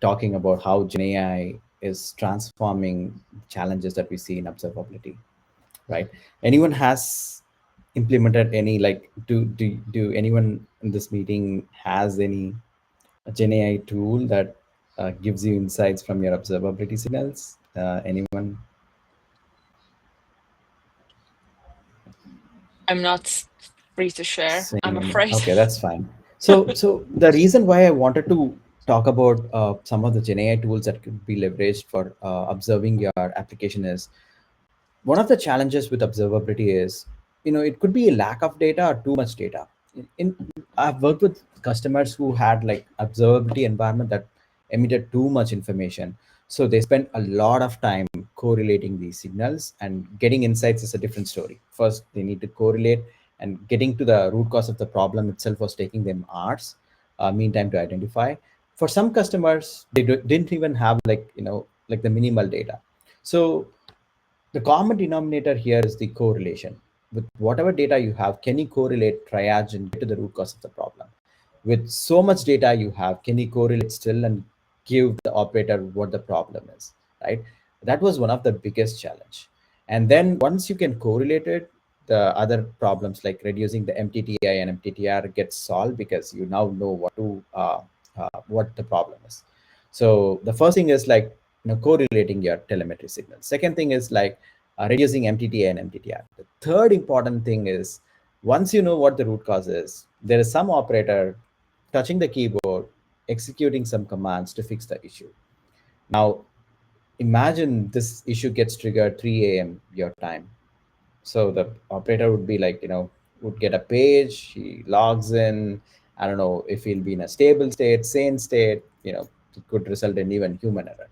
talking about how GenAI is transforming challenges that we see in observability, right? Anyone has implemented any, like, do anyone in this meeting has any GenAI tool that gives you insights from your observability signals? Anyone? I'm not free to share, I'm Same. afraid. Okay, that's fine. So the reason why I wanted to talk about some of the GenAI tools that could be leveraged for observing your application is, one of the challenges with observability is, it could be a lack of data or too much data. I've worked with customers who had like observability environment that emitted too much information, so they spent a lot of time correlating these signals, and getting insights is a different story. First they need to correlate, and getting to the root cause of the problem itself was taking them hours, meantime, to identify. For some customers, they didn't even have, like, like the minimal data. So the common denominator here is the correlation. With whatever data you have, can you correlate, triage, and get to the root cause of the problem? With so much data you have, can you correlate still and give the operator what the problem is, right? That was one of the biggest challenge. And then once you can correlate it, the other problems like reducing the MTTI and MTTR gets solved, because you now know what the problem is. So the first thing is, like, correlating your telemetry signals. Second thing is, like, reducing MTTI and MTTR. The third important thing is, once you know what the root cause is, there is some operator touching the keyboard, executing some commands to fix the issue. Now, imagine this issue gets triggered 3 a.m. your time. So the operator would be like, would get a page, he logs in. I don't know if he'll be in a stable state, sane state, it could result in even human error.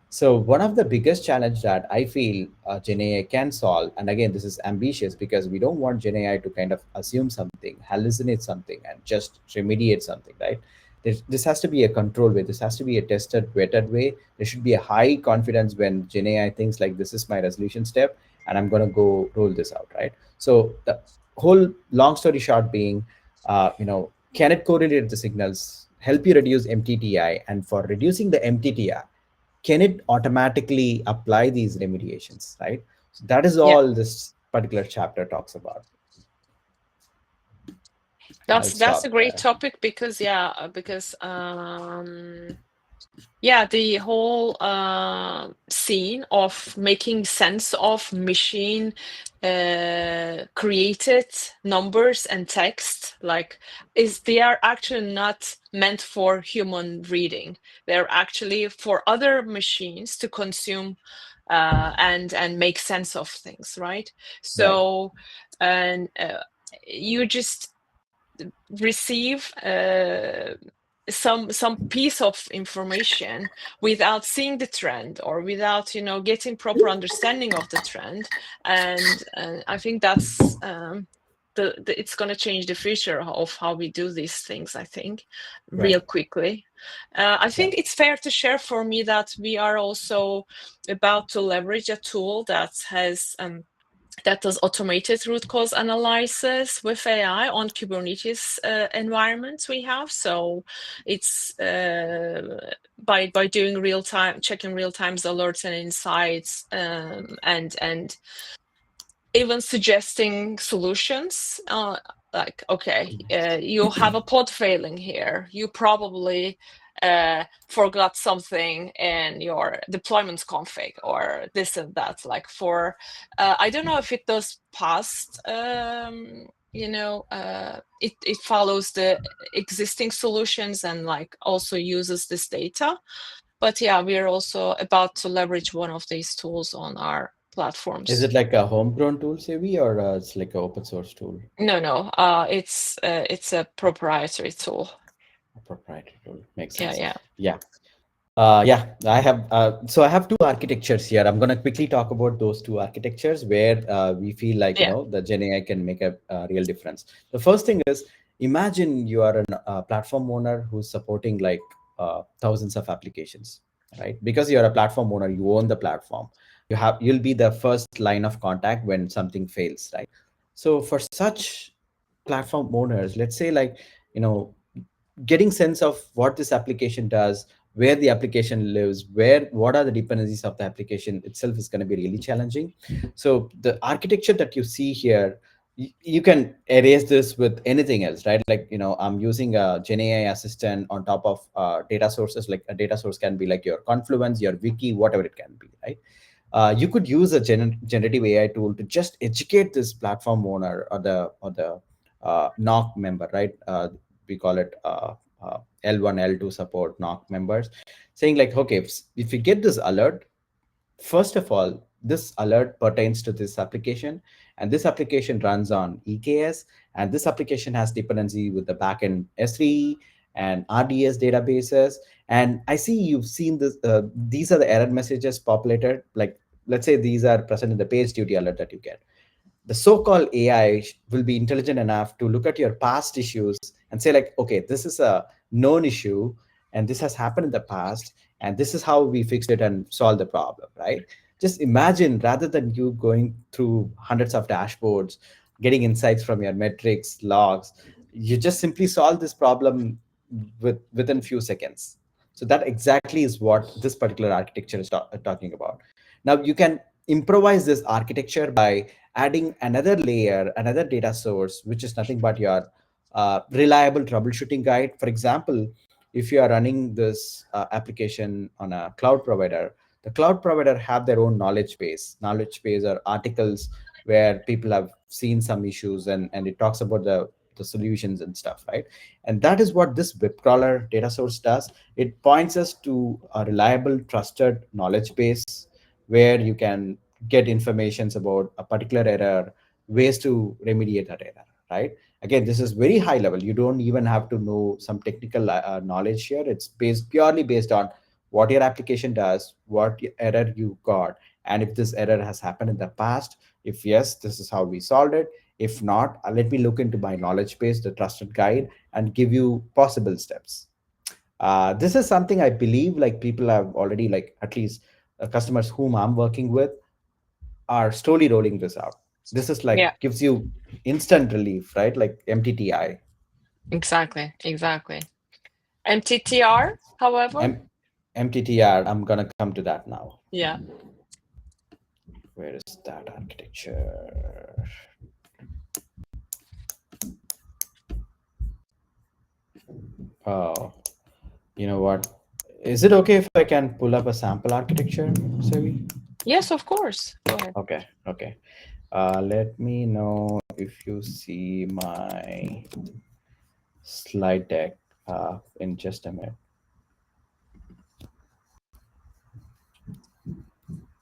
So one of the biggest challenge that I feel GenAI can solve, and again, this is ambitious because we don't want GenAI to kind of assume something, hallucinate something, and just remediate something, right? This has to be a controlled way. This has to be a tested, vetted way. There should be a high confidence when GenAI thinks like, this is my resolution step, and I'm going to go roll this out, right? So the whole long story short being, can it correlate the signals, help you reduce MTTI, and for reducing the MTTR, can it automatically apply these remediations, right? So that is Yeah, all this particular chapter talks about. I'll that's a stop great there. topic because yeah, the whole scene of making sense of machine created numbers and text, like, they are actually not meant for human reading. They're actually for other machines to consume and make sense of things, right? Right. So, and you just receive some piece of information without seeing the trend, or without getting proper understanding of the trend. And I think that's it's going to change the future of how we do these things, I think, Right. real quickly. I Yeah. think it's fair to share for me that we are also about to leverage a tool that does automated root cause analysis with AI on Kubernetes environments we have. So it's by doing checking real time alerts and insights, and even suggesting solutions. Like, okay, you have a pod failing here. You probably forgot something in your deployment config, or this and that. Like, for I don't know if it does past. It follows the existing solutions and like also uses this data. But yeah, we are also about to leverage one of these tools on our Is platforms. it like a homegrown tool, Sevi, or it's like an open source tool? No. It's a proprietary tool. A proprietary tool. Makes Yeah, sense. yeah, Yeah. Yeah, I have. So I have two architectures here. I'm going to quickly talk about those two architectures where we feel like, yeah, the GenAI can make a real difference. The first thing is, imagine you are a platform owner who's supporting like thousands of applications, right? Because you're a platform owner, you own the platform. You'll be the first line of contact when something fails, right? So for such platform owners, let's say, like, you know getting sense of what this application does, where the application lives, where what are the dependencies of the application itself is going to be really challenging. So the architecture that you see here, you can erase this with anything else, right? Like, I'm using a GenAI assistant on top of data sources. Like a data source can be like your Confluence, your Wiki, whatever it can be, right? You could use a generative AI tool to just educate this platform owner or the NOC member, right? We call it L1, L2 support NOC members, saying like, okay, if you get this alert, first of all, this alert pertains to this application, and this application runs on EKS, and this application has dependency with the backend S3 and RDS databases. And I see you've seen this. These are the error messages populated. Like, let's say these are present in the page duty alert that you get. The so-called AI will be intelligent enough to look at your past issues and say like, okay, this is a known issue, and this has happened in the past, and this is how we fixed it and solved the problem, right? Just imagine, rather than you going through hundreds of dashboards, getting insights from your metrics, logs, you just simply solve this problem within few seconds. So that exactly is what this particular architecture is talking about. Now you can improvise this architecture by adding another layer, another data source, which is nothing but your reliable troubleshooting guide. For example, if you are running this application on a cloud provider, the cloud provider have their own knowledge base or articles where people have seen some issues, and it talks about the solutions and stuff, right? And that is what this web crawler data source does. It points us to a reliable, trusted knowledge base where you can get informations about a particular error, ways to remediate that error, right? Again, this is very high level. You don't even have to know some technical knowledge here. It's purely based on what your application does, what error you got, and if this error has happened in the past. If yes, this is how we solved it. If not, let me look into my knowledge base, the trusted guide, and give you possible steps. This is something I believe like people have already, like at least customers whom I'm working with are slowly rolling this out. This is like Yeah, gives you instant relief, right? Like MTTI. exactly. MTTR, however, M- MTTR, I'm gonna come to that now. yeah. Where is that architecture? Oh, you know what? Is it okay if I can pull up a sample architecture, Sevi? Yes, of course. Go ahead. Okay, okay. Let me know if you see my slide deck in just a minute.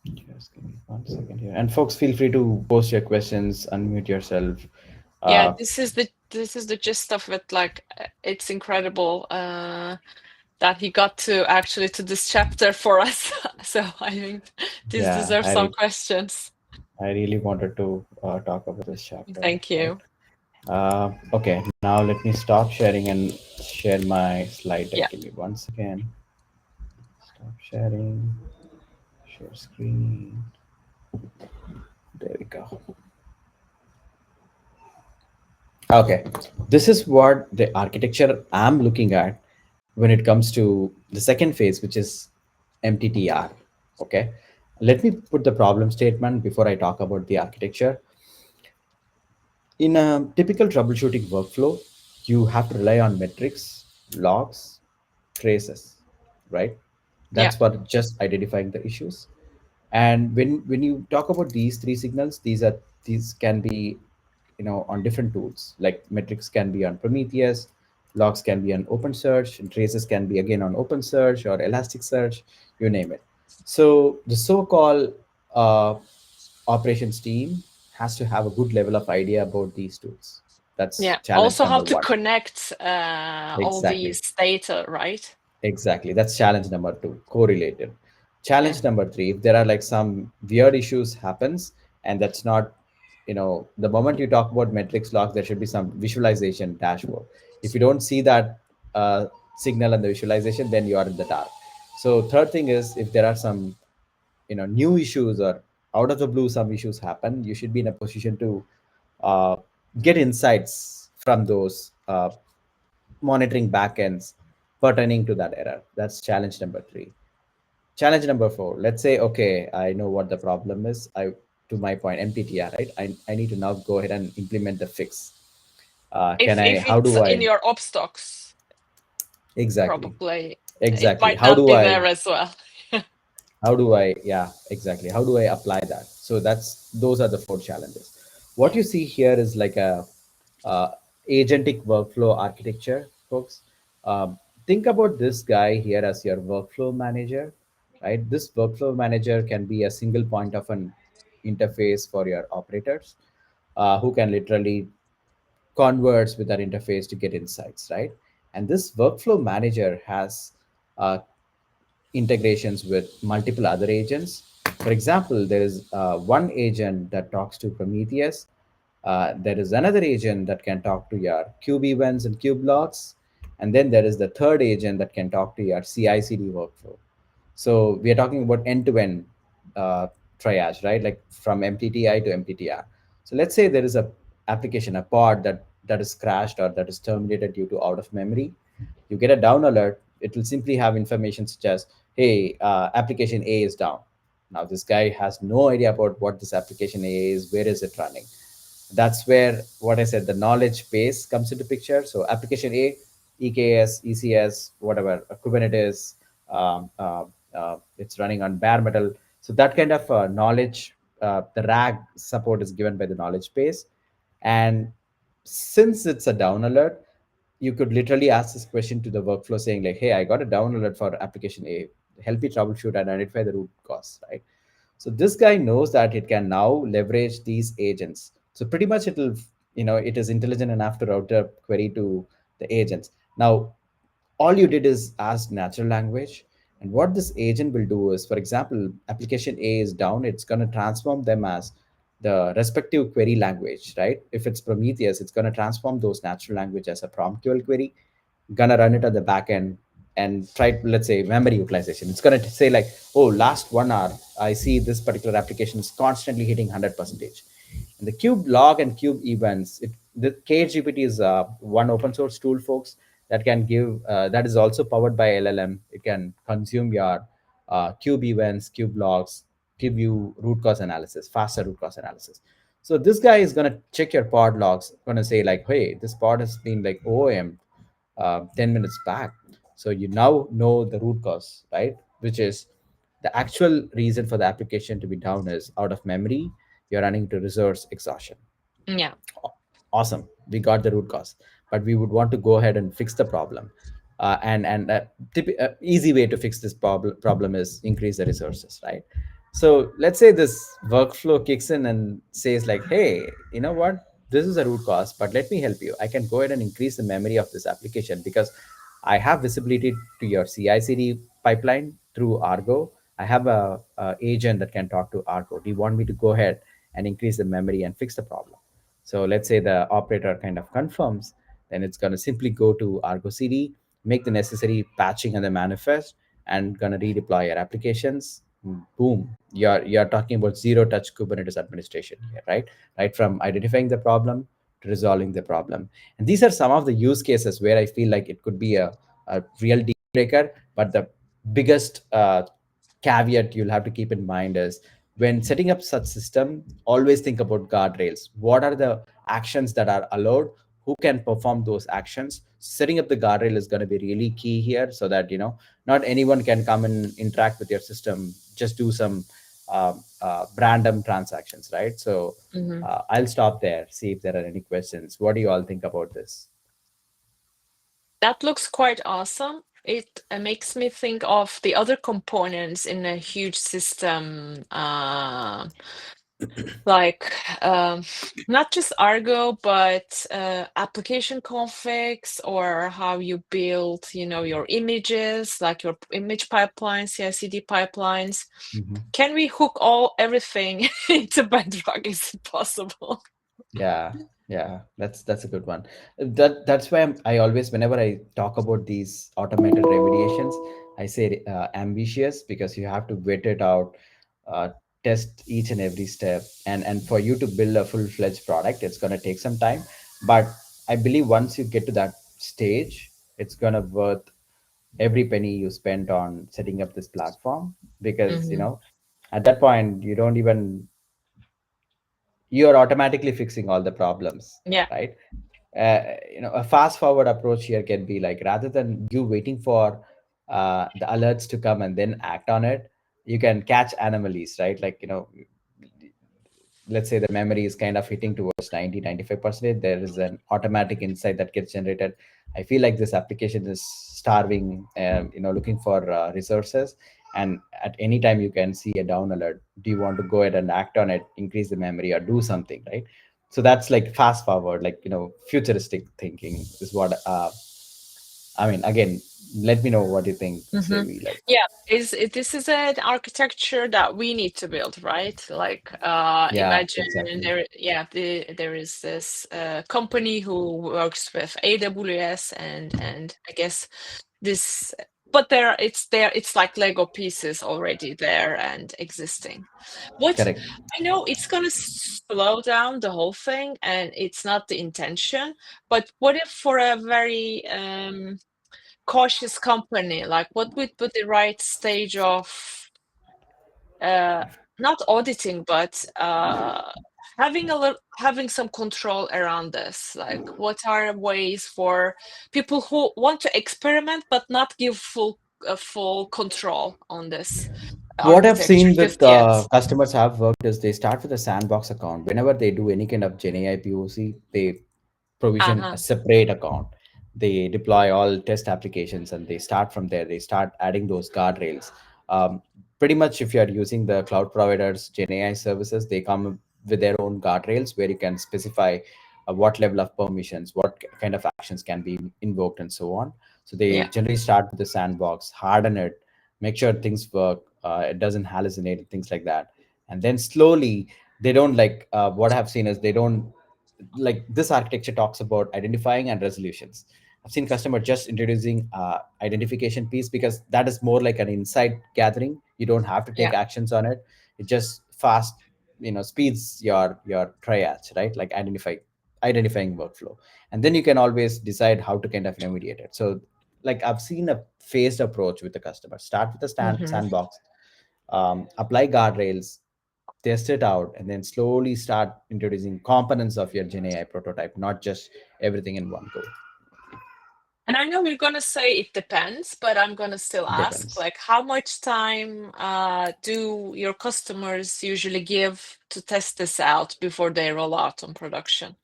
Just give me 1 second here. And folks, feel free to post your questions, unmute yourself. Yeah, Uh, this is the gist of it. Like, it's incredible that he got to actually to this chapter for us. So I think this yeah, deserves some questions. I really wanted to talk about this chapter, Thank right? you. Okay, now let me stop sharing and share my slide Yeah. deck. Give me 1 second. Stop sharing, share screen. There we go. Okay, this is what the architecture I'm looking at when it comes to the second phase, which is MTTR. Okay, let me put the problem statement before I talk about the architecture. In a typical troubleshooting workflow, you have to rely on metrics, logs, traces, right? Yeah. That's what just identifying the issues. And when you talk about these three signals, these can be, on different tools. Like metrics can be on Prometheus, logs can be on OpenSearch, and traces can be again on OpenSearch or Elasticsearch, you name it. So the so-called uh, operations team has to have a good level of idea about these tools. That's Yeah. challenge Also, how number to one. connect all Exactly. these data, right? Exactly. That's challenge number two, correlated. Yeah. Challenge number three, if there are like some weird issues happens, and that's not, the moment you talk about metrics logs, there should be some visualization dashboard. If you don't see that uh, signal and the visualization, then you are in the dark. So third thing is, if there are some, new issues or out of the blue, some issues happen, you should be in a position to uh, get insights from those monitoring backends, pertaining to that error. That's challenge number three. Challenge number four. Let's say, okay, I know what the problem is. To my point, MTTR, right? I need to now go ahead and implement the fix. If How it's do in I, your ops docs, exactly, probably it exactly. might How not do be I, there as well. yeah, exactly. How do I apply that? So those are the four challenges. What you see here is like uh, agentic workflow architecture, folks. Um, think about this guy here as your workflow manager, right? This workflow manager can be a single point of an interface for your operators, who can literally converse with that interface to get insights, right? And this workflow manager has uh, integrations with multiple other agents. For example, there is one agent that talks to Prometheus. There is another agent that can talk to your kube events and kube logs. And then there is the third agent that can talk to your CI/CD workflow. So we are talking about end-to-end uh, triage, right? Like from MTTI to MTTR. So let's say there is a application, a pod that is crashed or that is terminated due to out of memory. You get a down alert. It will simply have information such as, hey, application A is down. Now this guy has no idea about what this application A is, where is it running. That's where what I said, the knowledge base comes into picture. So application A, EKS, ECS, whatever, Kubernetes, it's running on bare metal. So that kind of knowledge, the RAG support is given by the knowledge base. And since it's a down alert, you could literally ask this question to the workflow saying like, hey, I got a down alert for application A. Help me troubleshoot and identify the root cause, right? So this guy knows that it can now leverage these agents. So pretty much it'll, it is intelligent enough to route a query to the agents. Now, all you did is ask natural language. And what this agent will do is, for example, application A is down, it's going to transform them as the respective query language, right? If it's Prometheus, it's going to transform those natural language as a PromQL query, gonna run it at the back end and try, let's say, memory utilization. It's gonna say like, oh, last 1 hour I see this particular application is constantly hitting 100%. And the cube log and cube events, the KGPT is one open source tool, folks, that can give, that is also powered by LLM. It can consume your cube events, cube logs, give you root cause analysis, faster root cause analysis. So this guy is going to check your pod logs, going to say like, hey, this pod has been like OM 10 minutes back. So you now know the root cause, right? Which is the actual reason for the application to be down is out of memory. You're running into resource exhaustion. Yeah. Awesome, we got the root cause, but we would want to go ahead and fix the problem. Easy way to fix this problem is increase the resources, right? So let's say this workflow kicks in and says like, hey, you know what, this is a root cause, but let me help you. I can go ahead and increase the memory of this application because I have visibility to your CI/CD pipeline through Argo. I have a agent that can talk to Argo. Do you want me to go ahead and increase the memory and fix the problem? So let's say the operator kind of confirms, then it's going to simply go to Argo CD, make the necessary patching and the manifest, and going to redeploy your applications. Boom, you're talking about zero touch Kubernetes administration here, right? Right from identifying the problem to resolving the problem. And these are some of the use cases where I feel like it could be a real deal breaker. But the biggest caveat you'll have to keep in mind is when setting up such system, always think about guardrails. What are the actions that are allowed? Who can perform those actions? Setting up the guardrail is going to be really key here, so that not anyone can come and interact with your system, just do some random transactions, right? So Mhm. I'll stop there, see if there are any questions. What do you all think about this? That looks quite awesome. It makes me think of the other components in a huge system, like not just Argo, but application configs, or how you build, your images, like your image pipelines, CI/CD pipelines. Mhm. Can we hook everything into Bedrock? Is it possible? Yeah, yeah, that's a good one. That's why I always, whenever I talk about these automated remediations, I say ambitious, because you have to wait it out, uh, test each and every step, and for you to build a full-fledged product, it's gonna take some time. But I believe once you get to that stage, it's gonna worth every penny you spent on setting up this platform, because Hmm. at that point you don't even, you're automatically fixing all the problems, Yeah. right? A fast forward approach here can be like, rather than you waiting for the alerts to come and then act on it, you can catch anomalies, right? Like, let's say the memory is kind of hitting towards 90-95%, there is an automatic insight that gets generated. I feel like this application is starving, looking for resources, and at any time you can see a down alert. Do you want to go ahead and act on it, increase the memory, or do something, right? So that's like fast forward, like, futuristic thinking is what, again, let me know what you think, Hmm. Sevi, like. Yeah, this is an architecture that we need to build, right? Like, Yeah, imagine exactly. there is this company who works with AWS, and I guess this, but it's like Lego pieces already there and existing. What Correct. I know, it's gonna slow down the whole thing, and it's not the intention. But what if for a very cautious company, like what would be the right stage of uh, not auditing, but having some control around this? Like, what are ways for people who want to experiment but not give full control on this What I've architecture seen with just yet? customers have worked is they start with a sandbox account. Whenever they do any kind of GenAI POC, they provision Uh-huh. a separate account. They deploy all test applications and they start from there. They start adding those guardrails. Um, Pretty much, if you are using the cloud providers GenAI services, they come with their own guardrails where you can specify what level of permissions, what kind of actions can be invoked, and so on. So they Yeah. generally start with the sandbox, harden it, make sure things work, it doesn't hallucinate, things like that. And then slowly, they don't like, what I have seen is they don't, like, this architecture talks about identifying and resolutions. I've seen customer just introducing identification piece, because that is more like an insight gathering. You don't have to take Yeah. actions on it. It just fast, speeds your triage, right? Like identifying workflow, and then you can always decide how to kind of remediate it. So, like, I've seen a phased approach with the customer. Start with the Hmm. sandbox, apply guardrails, test it out, and then slowly start introducing components of your GenAI prototype, not just everything in one go. And I know you're gonna say it depends, but I'm gonna still It ask, depends. like, how much time do your customers usually give to test this out before they roll out on production?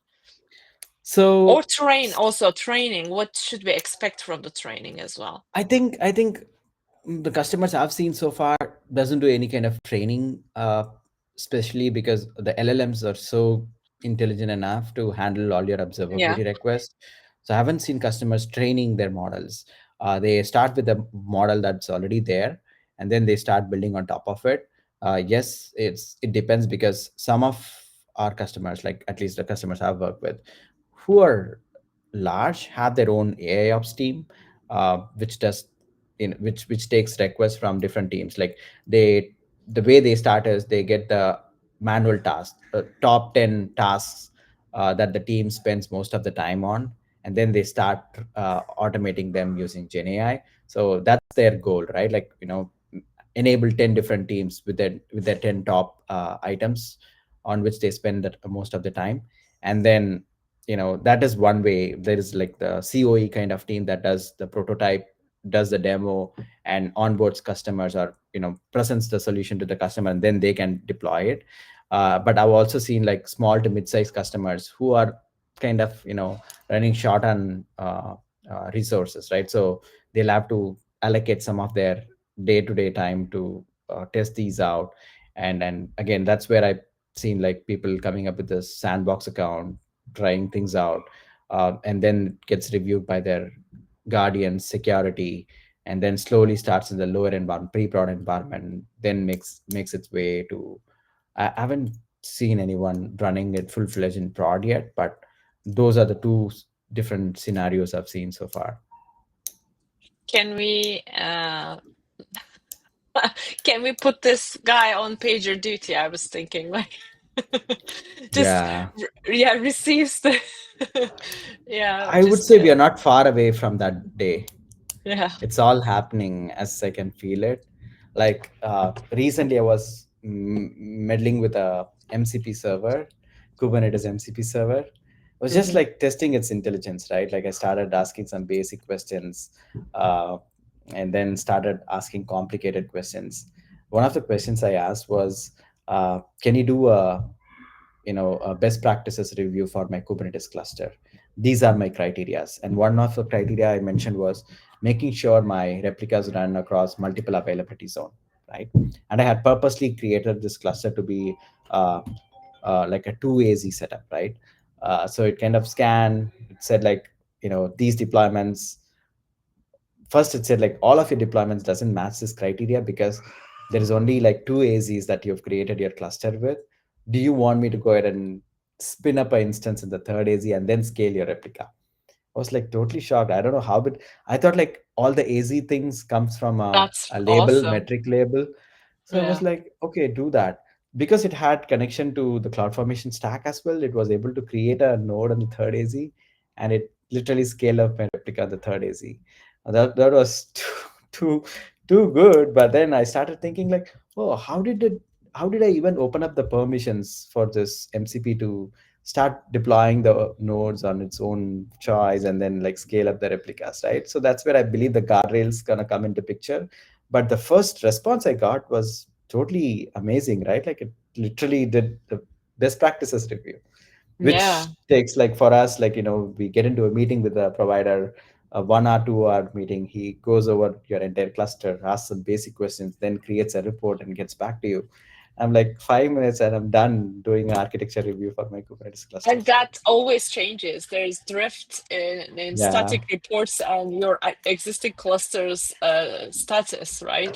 Or So also training. What should we expect from the training as well? I think the customers I've seen so far doesn't do any kind of training, especially because the LLMs are so intelligent enough to handle all your Yeah. observability requests. So I haven't seen customers training their models. They start with a model that's already there, and then they start building on top of it. Yes, it depends, because some of our customers, like at least the customers I've worked with, who are large, have their own AI ops team, which does, which takes requests from different teams. Like, they the way they start is they get the manual tasks, top 10 tasks that the team spends most of the time on, and then they start automating them using GenAI. So that's their goal, right? Like, enable 10 different teams with their 10 top items on which they spend most of the time. And then, that is one way. There is like the COE kind of team that does the prototype, does the demo, and onboards customers, or presents the solution to the customer, and then they can deploy it. But I've also seen like small to mid-sized customers who are kind of, running short on resources, right? So they'll have to allocate some of their day-to-day time to test these out. And again, that's where I've seen like people coming up with a sandbox account, trying things out, and then it gets reviewed by their guardians, security, and then slowly starts in the lower environment, pre-prod environment, then makes its way to. I haven't seen anyone running it full-fledged in prod yet, but those are the two different scenarios I've seen so far. Can we can we put this guy on pager duty? I was thinking, like, just Yeah, yeah, receives the yeah, I would just say we are not far away from that day. Yeah. It's all happening as I can feel it. Like recently I was meddling with a MCP server, Kubernetes MCP server. I was just Mhm. like testing its intelligence, right? Like I started asking some basic questions, uh, and then started asking complicated questions. One of the questions I asked was, can you do a best practices review for my Kubernetes cluster? These are my criterias, and one of the criteria I mentioned was making sure my replicas run across multiple availability zone, right? And I had purposely created this cluster to be uh, like a 2 AZ setup, right? So it kind of scan, it said like, these deployments, first it said like all of your deployments doesn't match this criteria because there is only like 2 AZs that you've created your cluster with. Do you want me to go ahead and spin up an instance in the third AZ and then scale your replica? I was like totally shocked. I don't know how, but I thought like all the AZ things comes from That's a label, awesome. metric label. So I was Yeah. like, okay, do that. Because it had connection to the CloudFormation stack as well, it was able to create a node on the third AZ, and it literally scaled up my replica on the third AZ. That was too too good. But then I started thinking like, oh, how did I even open up the permissions for this MCP to start deploying the nodes on its own choice and then like scale up the replicas, right? So that's where I believe the guardrails gonna come into picture. But the first response I got was totally amazing, right? Like it literally did the best practices review, which Yeah. takes like for us, like, we get into a meeting with the provider, a 1 hour 2 hour meeting. He goes over your entire cluster, asks some basic questions, then creates a report and gets back to you. I'm like 5 minutes and I'm done doing an architecture review for my Kubernetes cluster. And that always changes. There is drift in Yeah. static reports and your existing cluster's status, right?